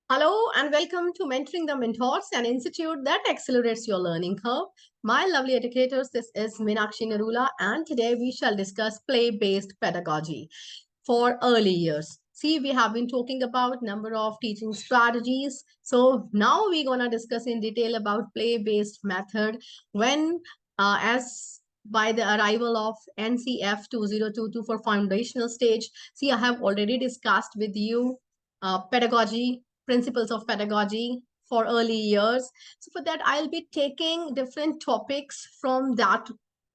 Hello and welcome to Mentoring the Mentors, an institute that accelerates your learning curve. My lovely educators, this is Meenakshi Narula, and today we shall discuss play-based pedagogy for early years. See, we have been talking about number of teaching strategies. So now we're gonna discuss in detail about play-based method when, as by the arrival of NCF 2022 for foundational stage. See, I have already discussed with you pedagogy, principles of pedagogy for early years. So for that, I'll be taking different topics from that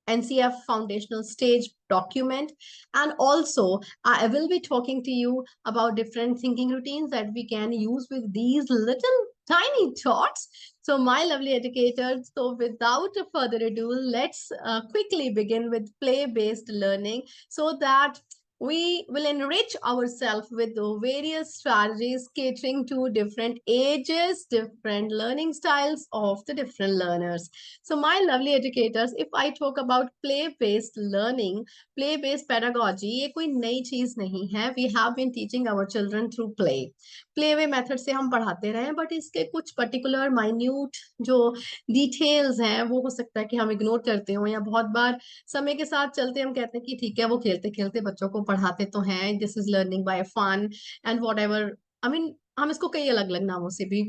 NCF foundational stage document. And also, I will be talking to you about different thinking routines that we can use with these little tiny thoughts. So my lovely educators, so without further ado, let's quickly begin with play-based learning so that we will enrich ourselves with the various strategies catering to different ages, different learning styles of the different learners. So my lovely educators, if I talk about play-based learning, play-based pedagogy, ये कोई नई चीज नहीं है. We have been teaching our children through play. Play way method से हम पढ़ाते रहे, बट इसके कुछ पर्टिकुलर माइन्यूट जो डिटेल्स हैं वो हो सकता है कि हम इग्नोर करते हो, या बहुत बार समय के साथ चलते हम कहते हैं कि ठीक है वो खेलते खेलते बच्चों को पढ़ाते तो हैं, this is learning by fun and whatever. I mean हम इसको कई अलग अलग नामों से भी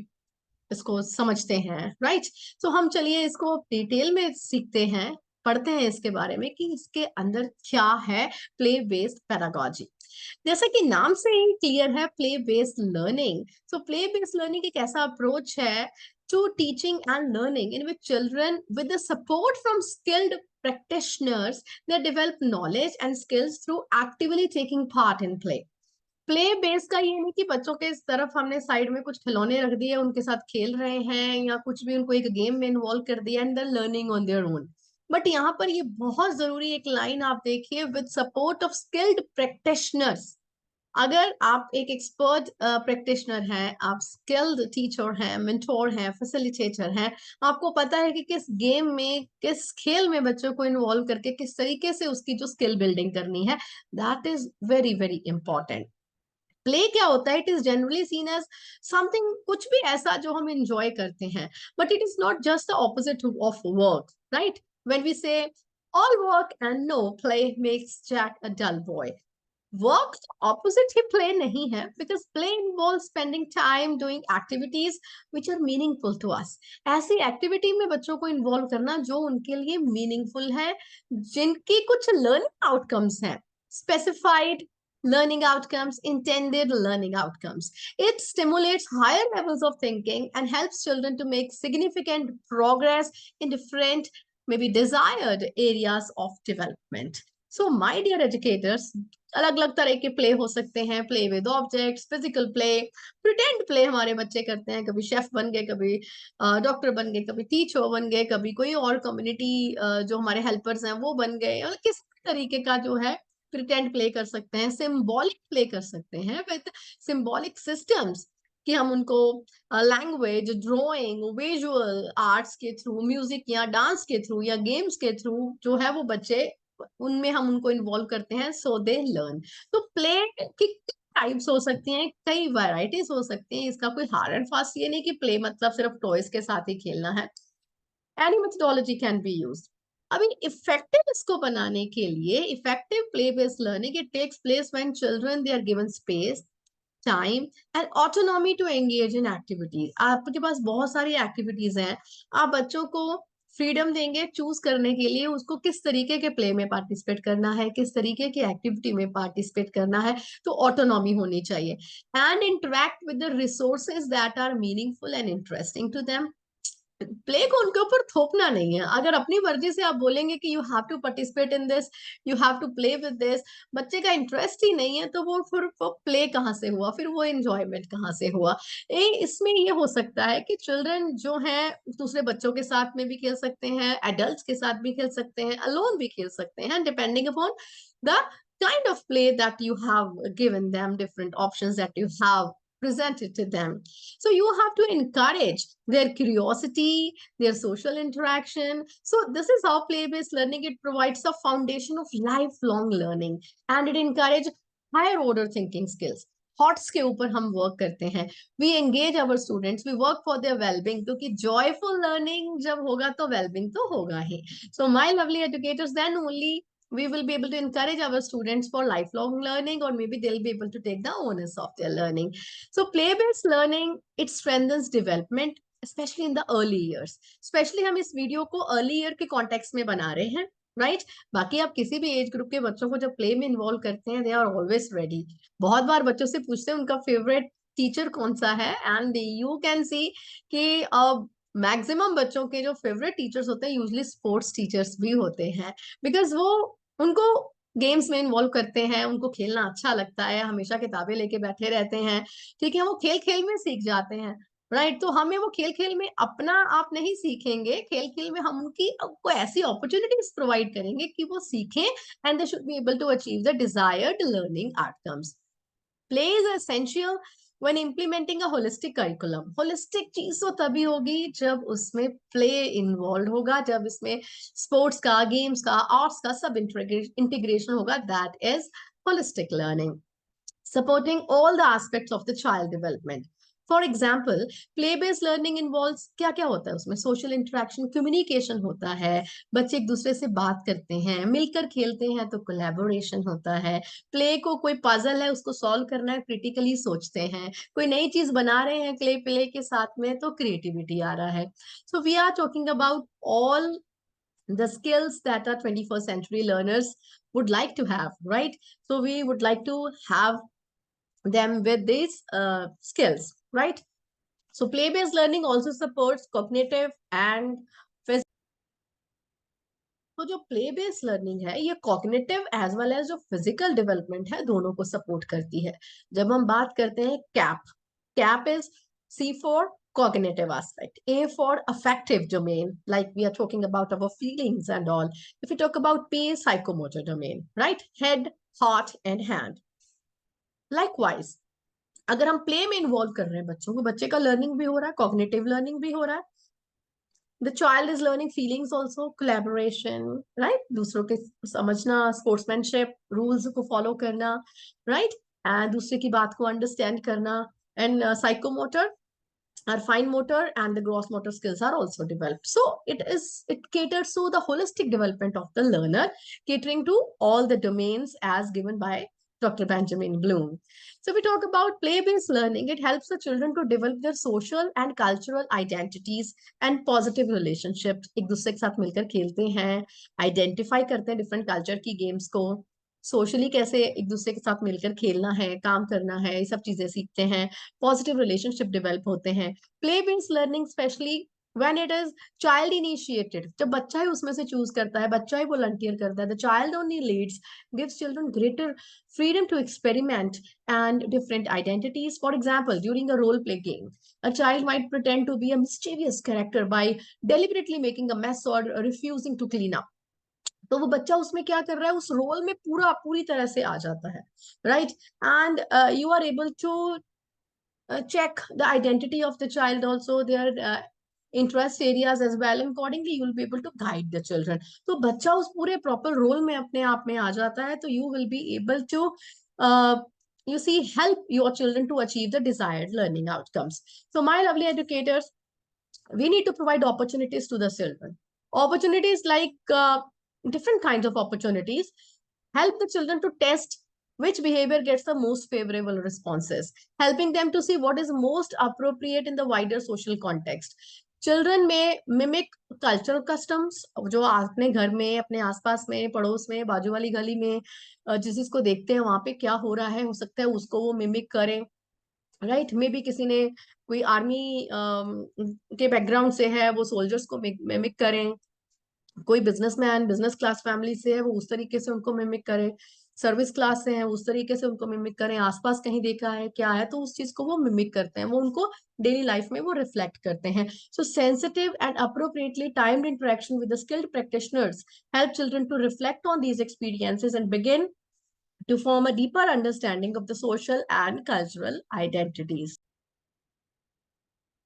इसको समझते हैं, राइट? तो हम चलिए इसको डिटेल में सीखते हैं, पढ़ते हैं इसके बारे में कि इसके अंदर क्या है प्ले बेस्ड पेडागोजी. जैसा कि नाम से ही क्लियर है, play based learning. So play based learning एक ऐसा अप्रोच है to teaching and learning in which children with the support from skilled practitioners they develop knowledge and skills through actively taking part in play. Play base का ये नहीं कि बच्चों के इस तरफ हमने साइड में कुछ खिलौने रख दिए, उनके साथ खेल रहे हैं, या कुछ भी उनको एक गेम में इन्वॉल्व कर दिया and then learning on their own. But यहाँ पर ये बहुत जरूरी एक लाइन आप देखिए, with support of skilled practitioners. अगर आप एक एक्सपर्ट प्रैक्टिशनर हैं, आप स्किल्ड टीचर हैं, मेंटोर हैं, फैसिलिटेटर हैं, आपको पता है कि किस गेम में, किस खेल में बच्चों को इन्वॉल्व करके किस तरीके से उसकी जो स्किल बिल्डिंग करनी है, that is very very important. Play क्या होता है? It is generally seen as something, कुछ भी ऐसा जो हम एंजॉय करते हैं, but it is not just the opposite of work, right? When we say all work and no play makes Jack a dull boy, work opposite ही play नहीं है, because play involve spending time doing activities which are meaningful to us. ऐसी activity में बच्चों को involve करना जो उनके लिए मीनिंगफुल है, जिनकी कुछ लर्निंग आउटकम्स हैं, specified learning outcomes, intended learning outcomes. It stimulates higher levels of thinking and helps children to make significant progress in different, maybe desired areas of development. So, my dear educators, अलग अलग तरह के play हो सकते हैं. Play with objects, physical play, pretend play हमारे बच्चे करते हैं. कभी शेफ बन गए, कभी डॉक्टर बन गए, कभी टीचर बन गए, कभी कोई और कम्युनिटी जो हमारे हेल्पर्स हैं वो बन गए. और किस तरीके का जो है प्रिटेंड प्ले कर सकते हैं, सिंबॉलिक प्ले कर सकते हैं विद सिंबॉलिक सिस्टम्स, कि हम उनको लैंग्वेज, ड्राइंग, विजुअल आर्ट्स के थ्रू, म्यूजिक या डांस के थ्रू या गेम्स के थ्रू जो है वो बच्चे, उनमें हम उनको इन्वॉल्व करते हैं, सो दे लर्न. तो प्ले की टाइप्स हो सकती हैं, कई वैरायटीज हो सकती हैं. इसका कोई हार्ड एंड फास्ट ये नहीं कि प्ले मतलब सिर्फ टॉयज के साथ ही खेलना है. Any methodology can be used. अभी इफेक्टिव इसको बनाने के लिए, effective play based learning it takes place when children they are given space, time and autonomy to engage in activities. आपके पास बहुत सारी एक्टिविटीज हैं, आप बच्चों को फ्रीडम देंगे चूज करने के लिए उसको किस तरीके के प्ले में पार्टिसिपेट करना है, किस तरीके की एक्टिविटी में पार्टिसिपेट करना है. तो ऑटोनॉमी होनी चाहिए and interact with the resources that are meaningful and interesting to them. Play को उनके ऊपर थोपना नहीं है. अगर अपनी मर्जी से आप बोलेंगे कि you have to participate in this, you have to play with this, बच्चे का इंटरेस्ट ही नहीं है, तो वो फिर वो प्ले कहाँ से हुआ, फिर वो एंजॉयमेंट कहाँ से हुआ? इसमें ये हो सकता है कि चिल्ड्रन जो है दूसरे बच्चों के साथ में भी खेल सकते हैं, एडल्ट्स के साथ भी खेल सकते हैं, अलोन भी खेल सकते हैं, depending upon the kind of play that you have given them, different options that you have presented to them. So you have to encourage their curiosity, their social interaction. So this is how play-based learning, it provides a foundation of lifelong learning and it encourages higher order thinking skills. Thoughts के ऊपर हम work करते हैं, we engage our students, we work for their wellbeing, क्योंकि joyful learning जब होगा तो wellbeing तो होगा ही. So my lovely educators, then only we will be able to encourage our students for lifelong learning, or maybe they'll be able to take the onus of their learning. So play based learning, it strengthens development, especially in the early years. Especially हम इस video को early year के context में बना रहे हैं, right. बाकी आप किसी भी एज ग्रुप के बच्चों को जब प्ले में इन्वॉल्व करते हैं, दे आर ऑलवेज रेडी. बहुत बार बच्चों से पूछते हैं उनका फेवरेट टीचर कौन सा है, एंड यू कैन सी कि मैक्सिमम बच्चों के जो फेवरेट टीचर्स होते हैं यूजली स्पोर्ट्स टीचर्स भी होते हैं, बिकॉज वो उनको गेम्स में इन्वॉल्व करते हैं, उनको खेलना अच्छा लगता है, हमेशा किताबें लेके बैठे रहते हैं, ठीक है, वो खेल खेल में सीख जाते हैं, राइट. तो हमें वो खेल खेल में अपना आप नहीं सीखेंगे, खेल खेल में हम उनको ऐसी अपॉर्चुनिटीज प्रोवाइड करेंगे कि वो सीखें, and they should be able to achieve the desired learning outcomes. Play is essential when implementing a holistic curriculum. Holistic चीज तो तभी होगी जब उसमें प्ले इन्वॉल्व होगा, जब इसमें स्पोर्ट्स का, गेम्स का, आर्ट्स का सब इंटीग्रेशन होगा. That is holistic learning, supporting all the aspects of the child development. For example, play based learning involve क्या क्या होता है उसमें? सोशल इंटरेक्शन, कम्युनिकेशन होता है, बच्चे एक दूसरे से बात करते हैं, मिलकर खेलते हैं तो कोलैबोरेशन होता है. प्ले को कोई पजल है उसको सॉल्व करना है, क्रिटिकली सोचते हैं, कोई नई चीज बना रहे हैं प्ले प्ले के साथ में तो क्रिएटिविटी आ रहा है. So we are talking about all the skills that our 21st century learners would like to have, right? So we would like to have them with these skills, right? So play-based learning also supports cognitive and physical. तो जो play based learning है ये cognitive as well as जो physical development है दोनों को support करती है. जब हम बात करते हैं CAP, CAP is C for cognitive aspect, A for affective domain, like we are talking about our feelings and all. If we talk about P, psychomotor domain, right? Head, heart and hand. Likewise, अगर हम play में involve कर रहे हैं बच्चों को, बच्चे का लर्निंग भी हो रहा है, कॉग्निटिव लर्निंग भी हो रहा है. The child is learning feelings also, collaboration, right, दूसरों के समझना, स्पोर्ट्समैनशिप, रूल्स को फॉलो करना, राइट, एंड दूसरे की बात को अंडरस्टैंड करना. And psychomotor, our fine motor and the gross motor skills are also developed. So it caters to the holistic development of the learner, catering to all the domains as given by Dr. Benjamin Bloom. So we talk about play-based learning. It helps the children to develop their social and cultural identities and positive relationships. एक दूसरे के साथ मिलकर खेलते हैं, identify करते हैं different culture की games को, सोशली कैसे एक दूसरे के साथ मिलकर खेलना है, काम करना है, ये सब चीजें सीखते हैं, पॉजिटिव रिलेशनशिप डेवलप होते हैं. Play based learning specially when it is child initiated, जब बच्चा ही उसमें से चूज करता है, बच्चा ही वॉलंटियर करता है, the child only Leeds, gives children greater freedom to experiment and different identities. For example, during a role play game, a child might pretend to be a mischievous character by deliberately making a mess or refusing to clean up. तो वो बच्चा उसमें क्या कर रहा है, उस role में पूरी तरह से आ जाता है, right. And you are able to check the identity of the child, also their interest areas as well, and accordingly you will be able to guide the children. तो बच्चा उस पूरे प्रॉपर रोल में अपने आप में आ जाता है, तो you will be able to you see help your children to achieve the desired learning outcomes. So my lovely educators, we need to provide opportunities to the children. Opportunities like different kinds of opportunities help the children to test which behavior gets the most favorable responses, helping them to see what is most appropriate in the wider social context. Children में mimic cultural customs, जो अपने घर में, अपने आसपास में, पड़ोस में, बाजू वाली गली में जिस जिसको देखते हैं वहां पे क्या हो रहा है, हो सकता है उसको वो मिमिक करें, राइट. मे बी किसी ने कोई आर्मी के बैकग्राउंड से है, वो सोल्जर्स को मिमिक करें, कोई बिजनेसमैन बिजनेस क्लास फैमिली से है, वो उस तरीके से उनको मिमिक करे, सर्विस क्लास से है उस तरीके से उनको मिमिक करें, आसपास कहीं देखा है क्या है तो उस चीज को वो मिमिक करते हैं, वो उनको डेली लाइफ में वो रिफ्लेक्ट करते हैं. So sensitive and appropriately timed interaction with the skilled practitioners help children to reflect on these experiences and begin to form a deeper understanding of the social and cultural identities.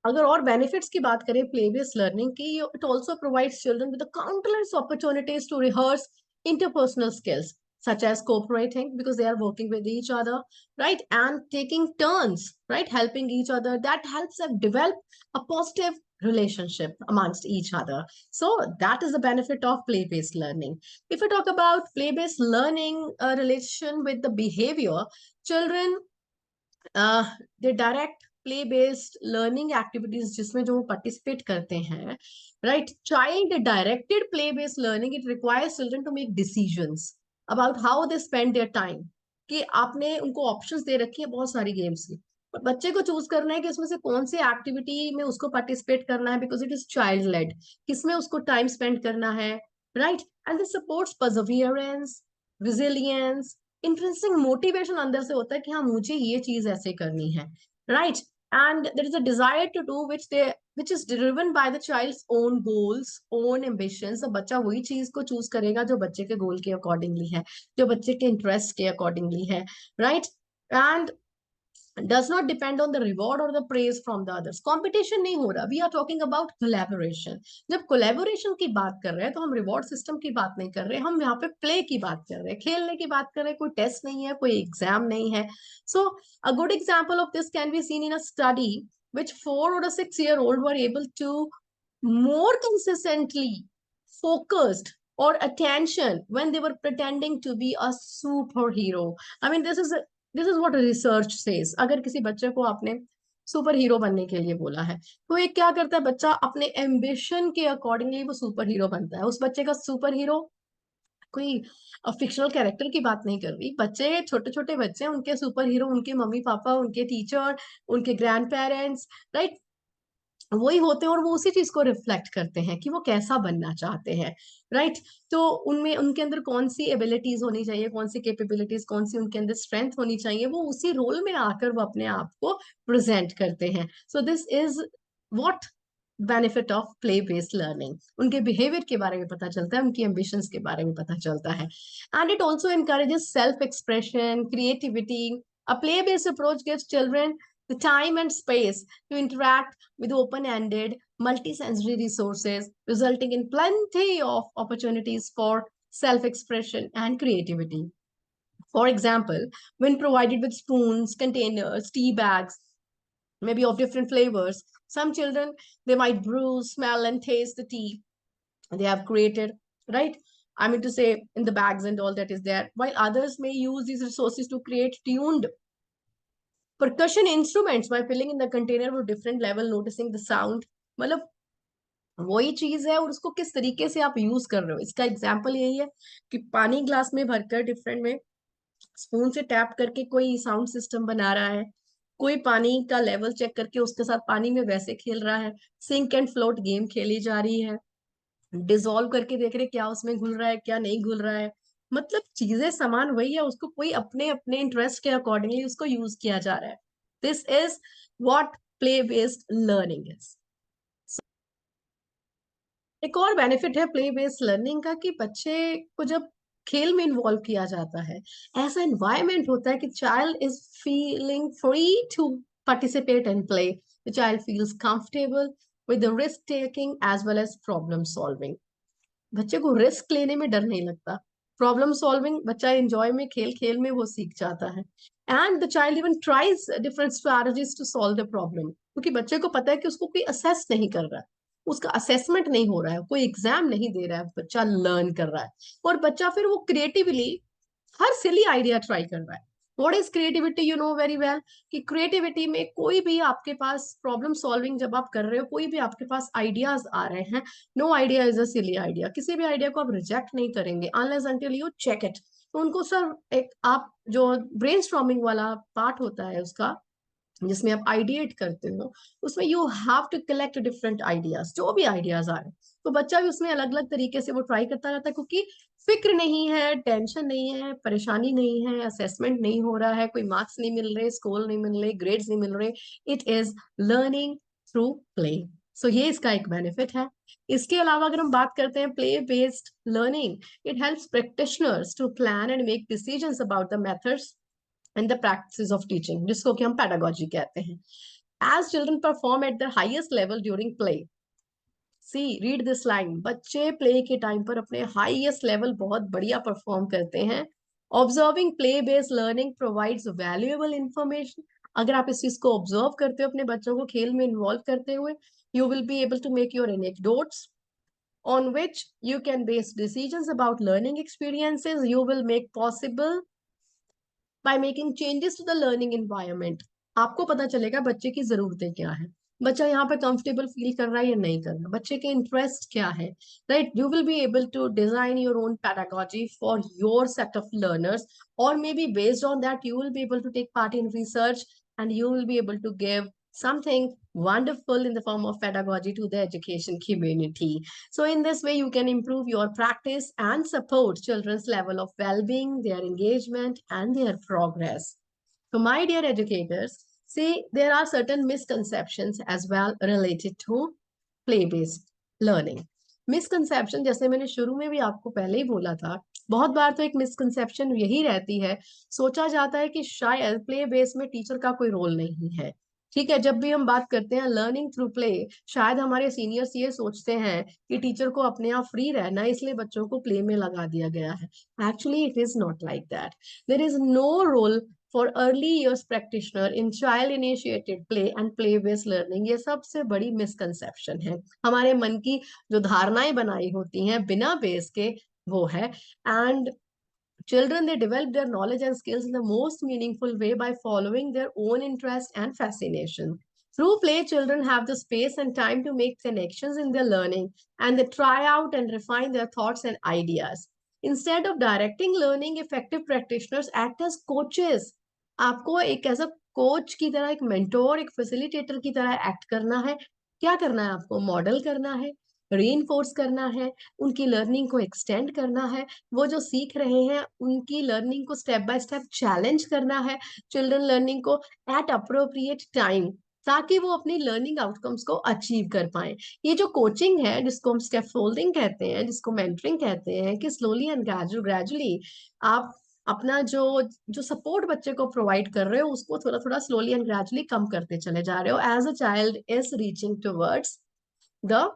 अगर और benefits की बात करें play based learning की, it also provides children with countless opportunities to rehearse interpersonal skills such as cooperating because they are working with each other, right? And taking turns, right? Helping each other. That helps them develop a positive relationship amongst each other. So that is the benefit of play-based learning. If we talk about play-based learning relation with the behavior, children the direct play based learning activities जिसमें जो participate करते हैं, right? Child directed play based learning it requires children to make decisions about how they spend their time. कि आपने उनको options दे रखी है बहुत सारी गेम्स की, और बच्चे को चूज करना है कि उसमें से कौन सी एक्टिविटी में उसको पार्टिसिपेट करना है, because it is child led, किसमें उसको टाइम स्पेंड करना है, right? And this supports perseverance, resilience, intrinsic motivation अंदर से होता है कि हाँ मुझे ये चीज ऐसे करनी है, right? And there is a desire to do which is driven by the child's own goals, own ambitions। तो बच्चा वही चीज को चूज करेगा जो बच्चे के गोल के अकॉर्डिंगली है, जो बच्चे के इंटरेस्ट के अकॉर्डिंगली है, right? And does not depend on the reward or the praise from the others। Competition नहीं हो रहा, we are talking about collaboration. जब कोलैबोरेशन की बात कर रहे हैं तो हम रिवॉर्ड सिस्टम की बात नहीं कर रहे, हम यहाँ पे प्ले की बात कर रहे हैं, खेलने की बात कर रहे हैं। कोई टेस्ट नहीं है, कोई एग्जाम नहीं है। So a good example of this can be seen in a study which 4 or 6 year old were able to more consistently focused or attention when they were pretending to be a superhero। I mean, this is what research says। अगर किसी बच्चे को आपने super hero बनने के लिए बोला है, तो ये क्या करता है, बच्चा अपने एम्बिशन के अकॉर्डिंगली वो सुपर हीरो बनता है। उस बच्चे का सुपर हीरो कोई फिक्शनल कैरेक्टर की बात नहीं कर रही, बच्चे छोटे छोटे बच्चे, उनके सुपर हीरो उनके मम्मी पापा, उनके टीचर, उनके ग्रैंड पेरेंट्स, राइट? वही होते हैं और वो उसी चीज को रिफ्लेक्ट करते हैं कि वो कैसा बनना चाहते हैं, राइट? तो उनमें उनके अंदर कौन सी एबिलिटीज होनी चाहिए, कौन सी कैपेबिलिटीज, कौन सी उनके अंदर स्ट्रेंथ होनी चाहिए, वो उसी रोल में आकर वो अपने आप को प्रेजेंट करते हैं। So this is what benefit of play based learning. उनके बिहेवियर के बारे में पता चलता है, उनकी एम्बिशंस के बारे में पता चलता है। And it also encourages self expression, creativity. A play based approach gives children the time and space to interact with open-ended, multi-sensory resources, resulting in plenty of opportunities for self-expression and creativity. For example, when provided with spoons, containers, tea bags, maybe of different flavors, some children, they might brew, smell, and taste the tea they have created, right? I mean to say, in the bags and all that is there, while others may use these resources to create tuned percussion instruments by filling in the container with different level, noticing the sound। मतलब वही चीज है और उसको किस तरीके से आप यूज कर रहे हो। इसका एग्जाम्पल यही है कि पानी ग्लास में भरकर डिफरेंट में स्पून से टैप करके कोई साउंड सिस्टम बना रहा है, कोई पानी का लेवल चेक करके उसके साथ पानी में वैसे खेल रहा है, सिंक एंड फ्लोट गेम खेली जा रही है, डिसॉल्व करके देख रहे क्या उसमें घुल रहा है क्या नहीं घुल रहा है। मतलब चीजें समान वही है, उसको कोई अपने अपने इंटरेस्ट के अकॉर्डिंगली उसको यूज किया जा रहा है। This is what play based learning is. एक और बेनिफिट है प्ले बेस्ड लर्निंग का कि बच्चे को जब खेल में इन्वॉल्व किया जाता है, ऐसा एनवायरमेंट होता है कि child is feeling free to participate and play। The child feels comfortable with the risk taking as well as problem solving। बच्चे को रिस्क लेने में डर नहीं लगता, प्रॉब्लम सॉल्विंग बच्चा एंजॉय में, खेल खेल में वो सीख जाता है। And the child even tries different strategies to solve the problem, क्योंकि बच्चे को पता है कि उसको कोई असेस नहीं कर रहा है, उसका असेसमेंट नहीं हो रहा है, कोई एग्जाम नहीं दे रहा है, बच्चा लर्न कर रहा है। और बच्चा फिर वो क्रिएटिवली हर सिली आइडिया ट्राई कर रहा है। What is creativity, you know very well कि क्रिएटिविटी में कोई भी आपके पास प्रॉब्लम सॉल्विंग जब आप कर रहे हो, कोई भी आपके पास आइडियाज आ रहे हैं, no idea is a silly idea. किसी भी आइडिया को आप रिजेक्ट नहीं करेंगे unless until you check it. तो उनको सर एक आप जो ब्रेनस्टॉर्मिंग वाला पार्ट होता है उसका, जिसमें आप आइडिएट करते हो, उसमें you have to collect different ideas, जो भी आइडियाज आ रहे हैं। तो बच्चा भी उसमें अलग अलग तरीके से वो ट्राई करता रहता है, क्योंकि फिक्र नहीं है, टेंशन नहीं है, परेशानी नहीं है, असेसमेंट नहीं हो रहा है, कोई मार्क्स नहीं मिल रहे, स्कोर नहीं मिल रहे, ग्रेड्स नहीं मिल रहे। It is learning through play. So ये इसका एक बेनिफिट है। इसके अलावा अगर हम बात करते हैं play based learning, it helps practitioners to plan and make decisions about the methods and the practices of teaching, जिसको कि हम pedagogy कहते हैं। As children perform at their highest level during play, see, read this line, बच्चे play के time पर अपने highest level बहुत बढ़िया परफॉर्म करते हैं, observing play based learning provides valuable information. अगर आप इस चीज को ऑब्जर्व करते हो अपने बच्चों को खेल में इन्वॉल्व करते हुए, you will be able to make your anecdotes on which you can base decisions about learning experiences. You will make possible by making changes to the learning environment. आपको पता चलेगा बच्चे की जरूरतें क्या है, बच्चा यहाँ पे कंफर्टेबल फील कर रहा है या नहीं कर रहा, बच्चे के इंटरेस्ट क्या है, right? You will be able to design your own pedagogy for your set of learners, or maybe based on that you will be able to take part in research, and you will be able to give something wonderful in the form of pedagogy to the education community. So in this way, you can improve your practice and support children's level of well-being, their engagement, and their progress. So my dear educators, see, there are certain misconceptions as well related to play-based learning. Misconception, जैसे मैंने शुरू में भी आपको पहले ही बोला था, बहुत बार तो एक मिसकंसेप्शन यही रहती है, सोचा जाता है कि शायद प्ले बेस में टीचर का कोई रोल नहीं है। ठीक है, जब भी हम बात करते हैं लर्निंग थ्रू प्ले, शायद हमारे सीनियर्स ये सोचते हैं कि टीचर को अपने आप फ्री रहना है, इसलिए बच्चों को प्ले में लगा दिया गया है। Actually it is not like that. There is no role for early years practitioner in child initiated play and play based learning. ये सबसे बड़ी मिसकंसेप्शन है, हमारे मन की जो धारणाएं बनाई होती हैं बिना बेस के, वो है। And children, they develop their knowledge and skills in the most meaningful way by following their own interest and fascination. Through play, children have the space and time to make connections in their learning, and they try out and refine their thoughts and ideas. Instead of directing learning, effective practitioners act as coaches. आपको एक ऐसा coach की तरह, एक mentor, एक facilitator की तरह act करना है। क्या करना है आपको? मॉडल करना है, रीइंफोर्स करना है, उनकी लर्निंग को एक्सटेंड करना है, वो जो सीख रहे हैं उनकी लर्निंग को स्टेप बाय स्टेप चैलेंज करना है, चिल्ड्रन लर्निंग को एट अप्रोप्रिएट टाइम, ताकि वो अपनी लर्निंग आउटकम्स को अचीव कर पाए। ये जो कोचिंग है, जिसको हम स्टेप फोल्डिंग कहते हैं, जिसको मेंटरिंग कहते हैं, कि स्लोली एंड ग्रेजुअली आप अपना जो जो सपोर्ट बच्चे को प्रोवाइड कर रहे हो, उसको थोड़ा थोड़ा स्लोली एंड ग्रेजुअली कम करते चले जा रहे हो as a child is reaching towards the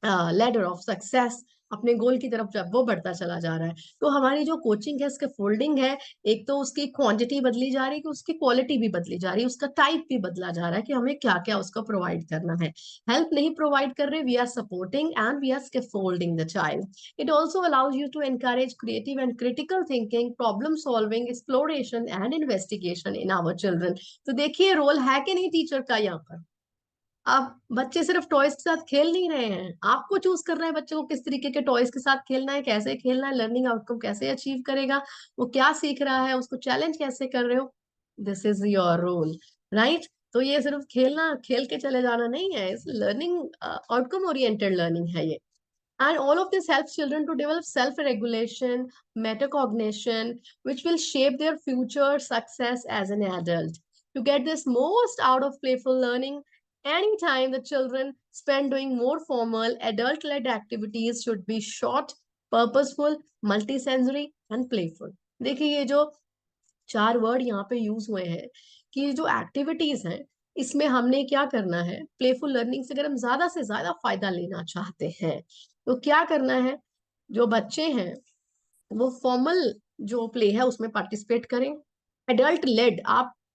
ladder of success. अपने गोल की तरफ जब वो बढ़ता चला जा रहा है, तो हमारी जो कोचिंग है, इसके फोल्डिंग है, एक तो उसकी क्वांटिटी बदली जा रही है, कि उसकी क्वालिटी भी बदली जा रही है, उसका टाइप भी बदला जा रहा है, कि हमें क्या क्या उसको प्रोवाइड करना है। हेल्प नहीं प्रोवाइड कर रहे, we are supporting and we are scaffolding the child. It also allows you to encourage creative and critical thinking, problem solving, exploration and investigation in our children. तो देखिए, रोल है कि नहीं टीचर का यहाँ पर। अब बच्चे सिर्फ टॉयज के साथ खेल नहीं रहे हैं, आपको चूज करना है बच्चे को किस तरीके के टॉयज के साथ खेलना है, कैसे खेलना है, लर्निंग आउटकम कैसे अचीव करेगा, वो क्या सीख रहा है, उसको चैलेंज कैसे कर रहे हो। This is your role, right? तो ये सिर्फ खेलना, खेल के चले जाना नहीं है, इस लर्निंग आउटकम ओरिएंटेड लर्निंग है ये। And all of this helps children to develop self-regulation, metacognition, which will shape their future success as an adult. To get this most out of playful learning, anytime the children spend doing more formal, adult-led activities should be short, purposeful, multisensory, and playful. देखिए, ये जो चार word यहाँ पे use हुए हैं, कि जो एक्टिविटीज हैं, इसमें हमने क्या करना है, प्लेफुल लर्निंग से अगर हम ज्यादा से ज्यादा फायदा लेना चाहते हैं, तो क्या करना है? जो बच्चे हैं वो फॉर्मल जो प्ले है उसमें पार्टिसिपेट करें। एडल्ट लेड,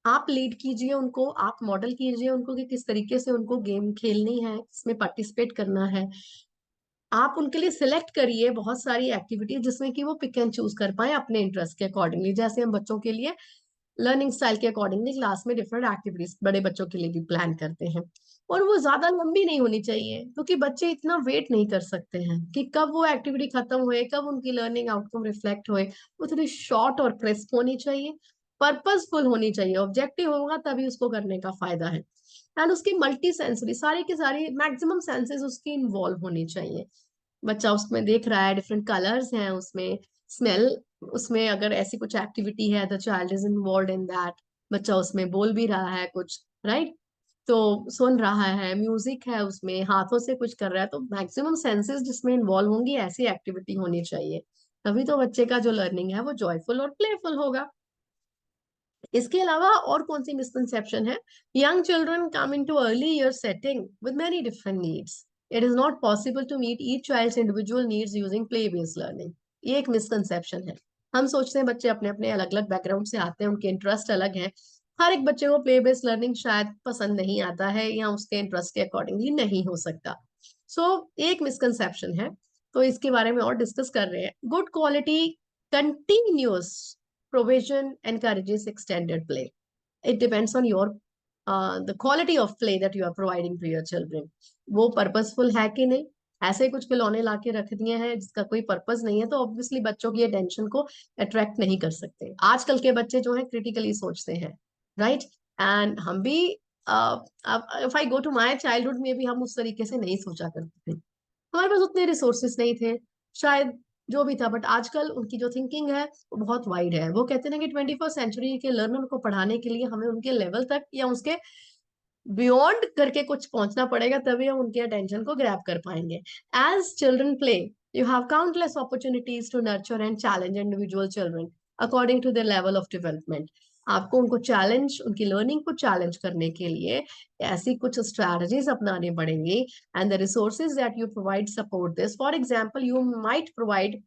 आप लीड कीजिए उनको, आप मॉडल कीजिए उनको कि किस तरीके से उनको गेम खेलनी है, इसमें पार्टिसिपेट करना है। आप उनके लिए सिलेक्ट करिए बहुत सारी एक्टिविटीज, जिसमें कि वो पिक एंड चूज कर पाए अपने इंटरेस्ट के अकॉर्डिंगली। जैसे हम बच्चों के लिए लर्निंग स्टाइल के अकॉर्डिंगली क्लास में डिफरेंट एक्टिविटीज बड़े बच्चों के लिए भी प्लान करते हैं। और वो ज्यादा लंबी नहीं होनी चाहिए, क्योंकि बच्चे इतना वेट नहीं कर सकते हैं कि कब वो एक्टिविटी खत्म हुए, कब उनकी लर्निंग आउटकम रिफ्लेक्ट हुए। वो थोड़ी शॉर्ट और क्रिस्प होनी चाहिए, पर्पसफुल होनी चाहिए, ऑब्जेक्टिव होगा तभी उसको करने का फायदा है। एंड उसकी मल्टी सेंसरी, सारी की सारी मैक्सिमम सेंसेस उसकी इन्वॉल्व होनी चाहिए। बच्चा उसमें देख रहा है, डिफरेंट कलर्स हैं उसमें, स्मेल, उसमें अगर ऐसी कुछ एक्टिविटी है, the child is involve in that. बच्चा उसमें बोल भी रहा है कुछ, राइट? तो सुन रहा है, म्यूजिक है उसमें, हाथों से कुछ कर रहा है, तो मैक्सिमम सेंसेस जिसमें इन्वॉल्व होंगी, ऐसी एक्टिविटी होनी चाहिए। तभी तो बच्चे का जो लर्निंग है वो जॉयफुल और प्लेफुल होगा। इसके अलावा और कौन सी मिसकंसेप्शन है? Young children come into early year setting with many different needs. It is not possible to meet each child's individual needs using play based learning. ये एक मिसकंसेप्शन है। हम सोचते हैं बच्चे अपने अपने अलग अलग बैकग्राउंड से आते हैं, उनके इंटरेस्ट अलग हैं। हर एक बच्चे को प्ले बेस्ड लर्निंग शायद पसंद नहीं आता है या उसके इंटरेस्ट के अकॉर्डिंगली नहीं हो सकता। एक मिसकंसेप्शन है, तो इसके बारे में और डिस्कस कर रहे हैं। Good quality continuous provision encourages extended play. It depends on your the quality of play that you are providing to your children. वो पर्पसफुल है कि नहीं। ऐसे ही कुछ खिलौने लाके रख दिए हैं जिसका कोई पर्पस नहीं है, तो ऑब्वियसली बच्चों की अटेंशन को अट्रैक्ट नहीं कर सकते। आजकल के बच्चे जो है क्रिटिकली सोचते हैं, राइट। एंड हम भी if I go to my childhood में भी हम उस तरीके से नहीं सोचा करते थे। हमारे पास उतने रिसोर्सेस नहीं थे शायद, जो भी था। बट आजकल उनकी जो थिंकिंग है वो बहुत वाइड है। वो कहते हैं कि 21st सेंचुरी के लर्नर को पढ़ाने के लिए हमें उनके लेवल तक या उसके बियॉन्ड करके कुछ पहुंचना पड़ेगा, तभी हम उनके अटेंशन को ग्रैब कर पाएंगे। As children play, you have countless opportunities to nurture and challenge individual children according to their level of development. आपको उनको चैलेंज, उनकी लर्निंग को चैलेंज करने के लिए ऐसी कुछ स्ट्रैटेजीज अपनानी पड़ेंगी। And the resources that you provide support this. For example, you might provide,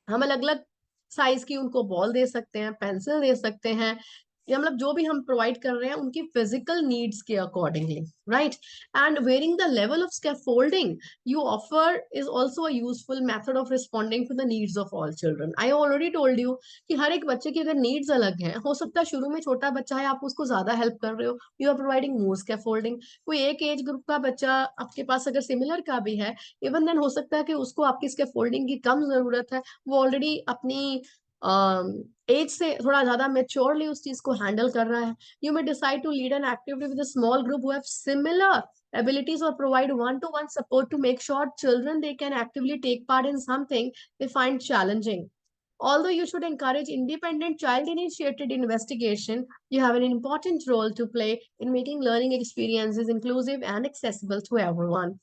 हम अलग अलग साइज की उनको बॉल दे सकते हैं, पेंसिल दे सकते हैं, या मतलब जो भी हम प्रोवाइड कर रहे हैं उनकी फिजिकल नीड्स के accordingly, right. And varying the level of scaffolding you offer is also a useful method of responding to the needs of all children. I already told you कि हर एक बच्चे की अगर नीड्स अलग है, हो सकता है शुरू में छोटा बच्चा है, आप उसको ज्यादा हेल्प कर रहे हो, you are providing more scaffolding. कोई एक एज ग्रुप का बच्चा आपके पास अगर सिमिलर का भी है, इवन देन हो सकता है कि उसको आपकी स्कैफोल्डिंग की कम जरूरत है, वो ऑलरेडी अपनी एज से थोड़ा ज्यादा मेच्योरली उस चीज को हैंडल कर रहा है। You may decide to lead an activity with a small group who have similar abilities or provide one-to-one support to make sure children they can actively take part in something they find challenging. Although you should encourage independent child initiated investigation, you have an important role to play in making learning experiences inclusive and accessible to everyone.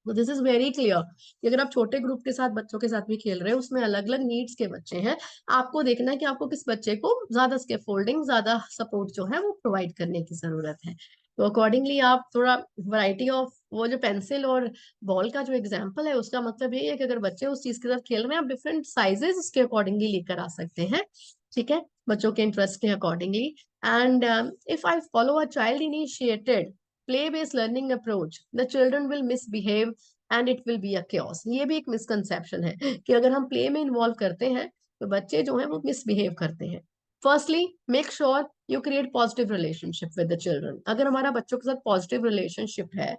तो this is very clear कि अगर आप छोटे group के साथ बच्चों के साथ भी खेल रहे हो, उसमें अलग अलग नीड्स के बच्चे हैं, आपको देखना है कि आपको किस बच्चे को ज्यादा स्कैफोल्डिंग, ज्यादा सपोर्ट जो है वो प्रोवाइड करने की जरूरत है। तो अकॉर्डिंगली आप थोड़ा वैरायटी ऑफ, वो जो पेंसिल और बॉल का जो एग्जाम्पल है उसका मतलब ये है कि अगर बच्चे उस चीज के साथ खेल रहे हैं, आप डिफरेंट साइजेस उसके अकॉर्डिंगली लेकर आ सकते हैं, ठीक है, बच्चों के इंटरेस्ट के accordingly. And if I follow a child initiated play-based learning approach, the children will misbehave and it will be a chaos. ये भी एक मिसकंसेप्शन है कि अगर हम प्ले में इन्वॉल्व करते हैं तो बच्चे जो हैं वो मिसबिहेव करते हैं। Firstly, make sure you create positive relationship with the children. अगर हमारा बच्चों के साथ पॉजिटिव रिलेशनशिप है,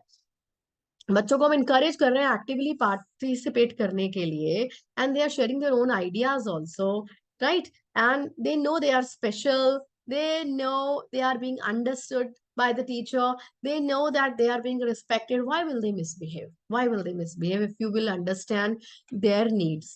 बच्चों को हम इनकरेज कर रहे हैं एक्टिवली पार्टिसिपेट करने के लिए, and they are sharing their own ideas also, right, and they know they are special, they know they are being understood by the teacher, they know that they are being respected, why will they misbehave? Why will they misbehave if you will understand their needs,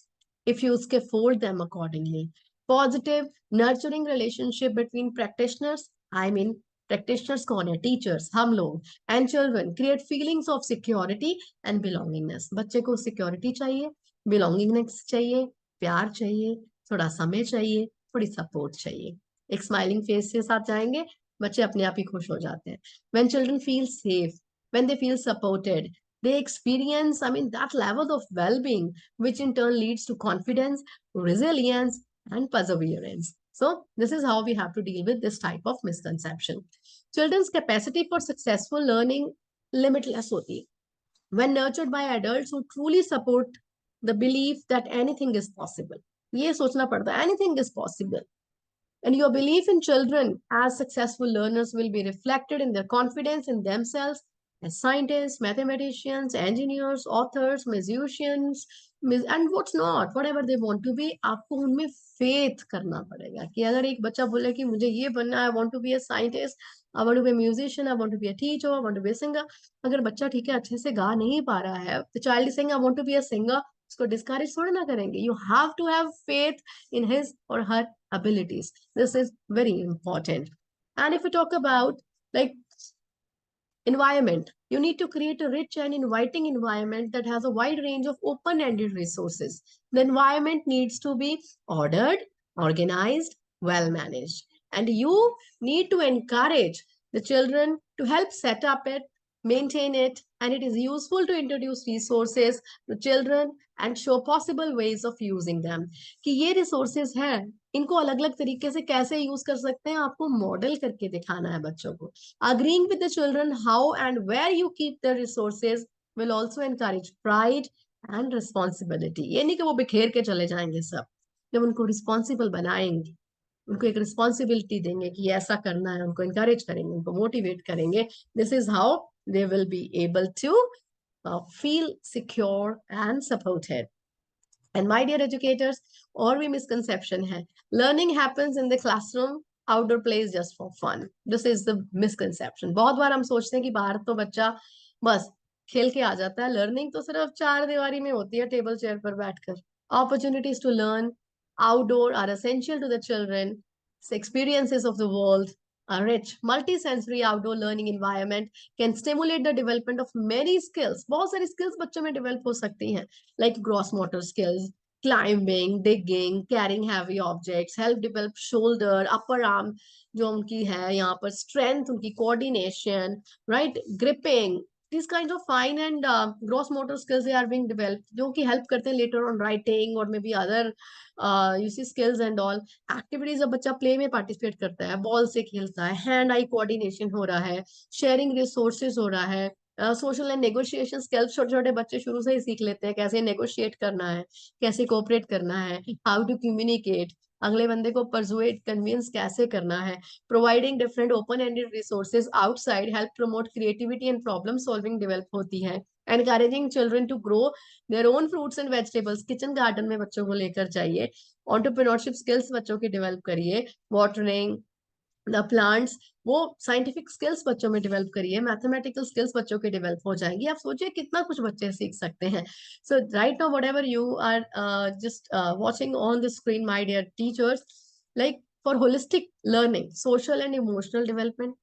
if you scaffold them accordingly? Positive nurturing relationship between practitioners, I mean practitioners कौन है? Teachers, हम लोग, and children create feelings of security and belongingness. बच्चे को security चाहिए, belongingness चाहिए, प्यार चाहिए, थोड़ा समय चाहिए, थोड़ी सपोर्ट चाहिए। एक स्माइलिंग फेस के साथ जाएंगे, बच्चे अपने आप ही खुश हो जाते हैं। When children feel safe, when they feel supported, they experience, I mean, that level of well-being, which in turn leads to confidence, resilience, and perseverance. So this is how we have to deal with this type of misconception. Children's capacity for successful learning limitless hoti hai when nurtured by adults who truly support the belief that anything is possible. ये सोचना पड़ता है, anything is possible. And your belief in children as successful learners will be reflected in their confidence in themselves as scientists, mathematicians, engineers, authors, musicians, and what's not, whatever they want to be. आपको उनमें faith करना पड़ेगा कि अगर एक बच्चा बोले कि मुझे ये बनना है, I want to be a scientist, I want to be a musician, I want to be a teacher, I want to be a singer. अगर बच्चा ठीक है अच्छे से गा नहीं पा रहा है, the child is saying I want to be a singer, उसको discourage थोड़ा ना करेंगे. You have to have faith in his or her abilities. This is very important. And if we talk about like environment, you need to create a rich and inviting environment that has a wide range of open-ended resources. The environment needs to be ordered, organized, well managed, and you need to encourage the children to help set up it, maintain it, and it is useful to introduce resources to children and show possible ways of using them. कि ये resources हैं, इनको अलग अलग तरीके से कैसे use कर सकते हैं, आपको मॉडल करके दिखाना है बच्चों को. Agreeing with the children how and where you keep the resources will also encourage pride and responsibility. ये नहीं कि वो बिखेर के चले जाएंगे सब, जब उनको रिस्पॉन्सिबल बनाएंगे, उनको एक रिस्पॉन्सिबिलिटी देंगे कि ऐसा करना है, उनको encourage करेंगे, उनको मोटिवेट करेंगे, this is how they will be able to feel secure and supported. And my dear educators, और भी misconception है, learning happens in the classroom, outdoor play is just for fun. This is the misconception. बहुत बार हम सोचते हैं कि बाहर तो बच्चा बस खेल के आ जाता है, लर्निंग तो सिर्फ चार दीवारी में होती है टेबल चेयर पर बैठकर. Opportunities to learn outdoor are essential to the children. Experiences of the world, a rich multi-sensory outdoor learning environment can stimulate the development of many skills. बहुत सारी skills बच्चों में develop हो सकती हैं, like gross motor skills, climbing, digging, carrying heavy objects, help develop shoulder, upper arm जो उनकी है यहाँ पर, strength, उनकी coordination, right, gripping. These kinds of fine and gross motor skills they are being developed, जो कि help करते हैं later on writing or maybe other you see skills and all. Activities जब बच्चा play में participate करता है, ball से खेलता है, hand eye coordination हो रहा है, sharing resources हो रहा है, सोशल एंड नेगोशिएशन स्किल्स छोटे छोटे बच्चे शुरू से ही सीख लेते हैं, कैसे नेगोशिएट करना है, कैसे कोऑपरेट करना है, हाउ टू कम्युनिकेट, अगले बंदे को परसुएट कन्विंस कैसे करना है. Providing different open ended resources outside help promote creativity and problem solving develop होती है. Encouraging children to grow their own fruits and vegetables, kitchen garden में बच्चों को लेकर जाइए. एंटरप्रेन्योरशिप स्किल्स बच्चों की डेवलप करिए, वाटरिंग द प्लांट्स, वो साइंटिफिक स्किल्स बच्चों में डेवलप करिए, मैथमेटिकल स्किल्स बच्चों की डेवलप हो जाएंगी. आप सोचिए कितना कुछ बच्चे सीख सकते हैं. So right now whatever you are just watching on the screen, my dear teachers, like for holistic learning, social and emotional development,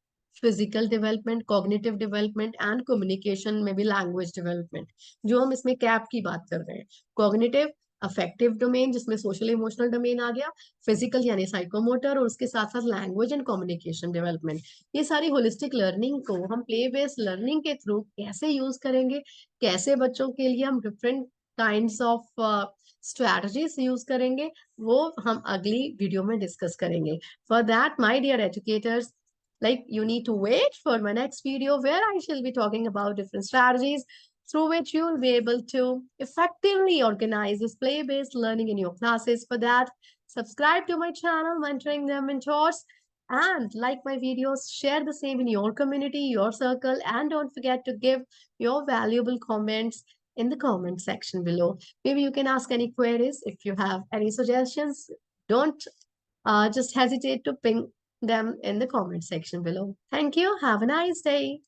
physical development, cognitive development and communication में भी लैंग्वेज डेवलपमेंट, जो हम इसमें कैप की बात कर रहे हैं, कॉग्निटिव अफेक्टिव डोमेन जिसमें सोशल इमोशनल डोमेन आ गया, फिजिकल यानी साइकोमोटर, और उसके साथ साथ लैंग्वेज एंड कम्युनिकेशन डेवलपमेंट. ये सारी होलिस्टिक लर्निंग को हम प्ले बेस्ड लर्निंग के थ्रू कैसे यूज करेंगे, कैसे बच्चों के लिए हम different kinds of strategies use करेंगे, वो हम अगली वीडियो में डिस्कस करेंगे. For that my dear educators, like you need to wait for my next video where I shall be talking about different strategies through which you will be able to effectively organize this play-based learning in your classes. For that, subscribe to my channel, Mentoring the Mentors, and like my videos, share the same in your community, your circle, and don't forget to give your valuable comments in the comment section below. Maybe you can ask any queries. If you have any suggestions, don't just hesitate to ping them in the comment section below. Thank you. Have a nice day.